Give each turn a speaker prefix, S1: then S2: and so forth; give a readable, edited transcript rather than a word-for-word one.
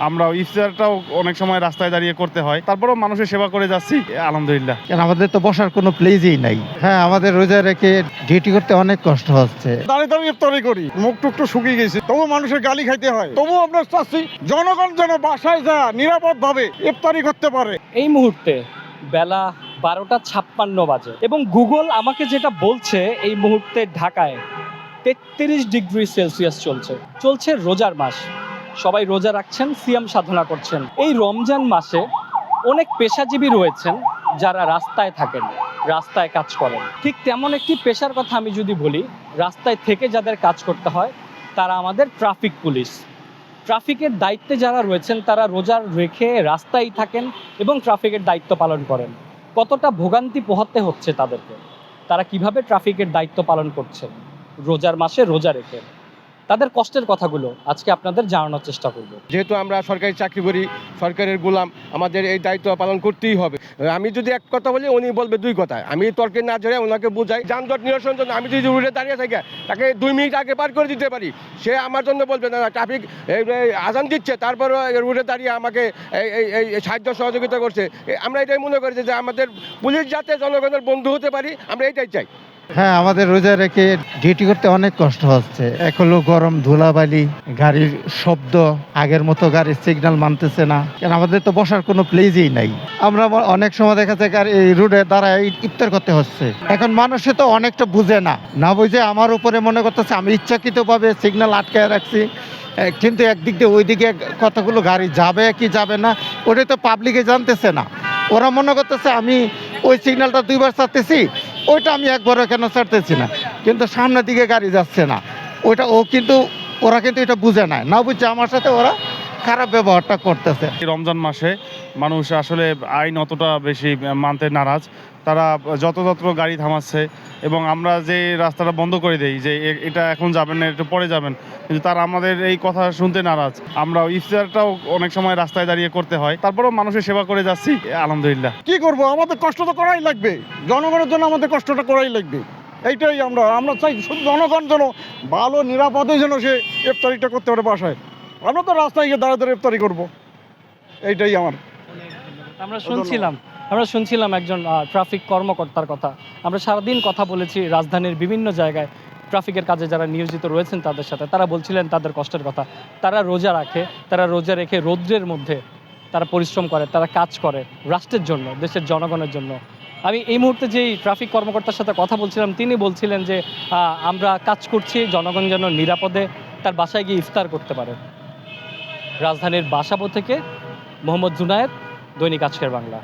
S1: আমরা ইফতারটাও অনেক সময় রাস্তায় দাঁড়িয়ে করতে হয়, তারপরেও মানুষের সেবা করে যাচ্ছি আলহামদুলিল্লাহ।
S2: কেন আমাদের তো বসার কোনো প্লেসই নাই। হ্যাঁ, আমাদের রোজা রেখে ডিউটি করতে অনেক কষ্ট হচ্ছে।
S3: দাঁড়িয়ে দাঁড়িয়ে ইফতারি করি, মুখ টুক তো শুকিয়ে গেছে, তবু মানুষের গালি খাইতে হয়। তবু আমরা চাচ্ছি জনগণ যেন বাসায় যা নিরাপদ ভাবে ইফতারি করতে পারে।
S4: এই মুহূর্তে বেলা 12:56 বাজে এবং গুগল আমাকে যেটা বলছে এই মুহূর্তে ঢাকায় 33 ডিগ্রি সেলসিয়াস চলছে রোজার মাস। সবাই রোজা রাখছেন, সিয়াম সাধনা করছেন। এই রমজান মাসে অনেক পেশাজীবী রয়েছেন যারা রাস্তায় থাকেন, রাস্তায় কাজ করেন। ঠিক তেমন একটি পেশার কথা আমি যদি বলি, রাস্তায় থেকে যাদের কাজ করতে হয় তারা আমাদের ট্রাফিক পুলিশ। ট্রাফিকের দায়িত্বে যারা রয়েছেন তারা রোজা রেখে রাস্তায় থাকেন এবং ট্রাফিকের দায়িত্ব পালন করেন। কতটা ভোগান্তি পোহাতে হচ্ছে তাদেরকে, তারা কিভাবে ট্রাফিকের দায়িত্ব পালন করছেন রোজার মাসে রোজা রেখে, তাদের কষ্টের কথাগুলো আজকে আপনাদের জানানোর চেষ্টা করব।
S5: যেহেতু আমরা সরকারি চাকরি করি, সরকারের গোলাম, আমাদের এই দায়িত্ব পালন করতেই হবে। আমি যদি এক কথা বলি উনি বলবে দুই কথা। আমি তর্কে না জড়ে ওনাকে বুঝাই যানজট নিরসনের জন্য আমি যদি রুটে দাঁড়িয়ে থাকি তাকে 2 মিনিট আগে পার করে দিতে পারি, সে আমার জন্য বলবে না ট্রাফিক আজান দিচ্ছে তারপরও রুটে দাঁড়িয়ে আমাকে এই সাহায্য সহযোগিতা করছে। আমরা এটাই মনে করি যে আমাদের পুলিশ যাতে জনগণের বন্ধু হতে পারি, আমরা এটাই চাই।
S2: হ্যাঁ, আমাদের রোজা রেখে ডিউটি করতে অনেক কষ্ট হচ্ছে। এক হলো গরম, ধুলাবালি, গাড়ির শব্দ, আগের মতো গাড়ির সিগন্যাল মানতেছে না। কেন আমাদের তো বসার কোনো প্লেসই নাই। আমরা অনেক সময় দেখা যায় এই রোডে দাঁড়ায় ইফতার করতে হচ্ছে। এখন মানুষে তো অনেকটা বুঝে না বুঝে আমার উপরে মনে করতেছে আমি ইচ্ছাকৃতভাবে সিগন্যাল আটকায় রাখছি, কিন্তু একদিক দিয়ে ওই দিকে কতগুলো গাড়ি যাবে কি যাবে না ওটা তো পাবলিকে জানতেছে না। ওরা মনে করতেছে আমি ওই সিগন্যালটা 2বার ছাড়তেছি, ওইটা আমি একবারও কেন ছাড়তেছি না, কিন্তু সামনের দিকে গাড়ি যাচ্ছে না ওইটা ওরা কিন্তু এটা বুঝে না বুঝছে আমার সাথে ওরা খারাপ ব্যবহারটা করতেছে।
S1: রমজান মাসে মানুষ আসলে আইন অতটা বেশি মানতে নারাজ, তারা যত্র গাড়ি থামাচ্ছে এবং আমরা যে রাস্তাটা বন্ধ করে দেই যে এটা এখন যাবেন না, একটু পরে যাবেন, কিন্তু তারা আমাদের এই কথা শুনতে নারাজ। আমরা ইফতারটাও অনেক সময় রাস্তায় দাঁড়িয়ে করতে হয়, তারপরেও মানুষের সেবা করে যাচ্ছি আলহামদুলিল্লাহ।
S3: কি করব, আমাদের কষ্ট তো করাই লাগবে, জনগণের জন্য আমাদের কষ্টটা করাই লাগবে। এইটাই আমরা চাই শুধু জনগণ যেন ভালো নিরাপদে যেন সে ইফতারিটা করতে পারে বাসায়। আমরা তো রাস্তায় গিয়ে দাঁড়িয়ে দাঁড়িয়ে ইফতারি করবো, এইটাই আমার।
S4: আমরা শুনছিলাম একজন ট্রাফিক কর্মকর্তার কথা। আমরা সারাদিন কথা বলেছি রাজধানীর বিভিন্ন জায়গায় ট্রাফিকের কাজে যারা নিয়োজিত রয়েছেন তাদের সাথে, তারা বলছিলেন তাদের কষ্টের কথা। তারা রোজা রেখে রৌদ্রের মধ্যে তারা পরিশ্রম করে, তারা কাজ করে রাষ্ট্রের জন্য, দেশের জনগণের জন্য। আমি এই মুহূর্তে যেই ট্রাফিক কর্মকর্তার সাথে কথা বলছিলাম তিনি বলছিলেন যে আমরা কাজ করছি জনগণ যেন নিরাপদে তার বাসায় গিয়ে ইফতার করতে পারে। রাজধানীর বাসাবো থেকে মোহাম্মদ জুনায়েদ, দৈনিক আজকের বাংলা।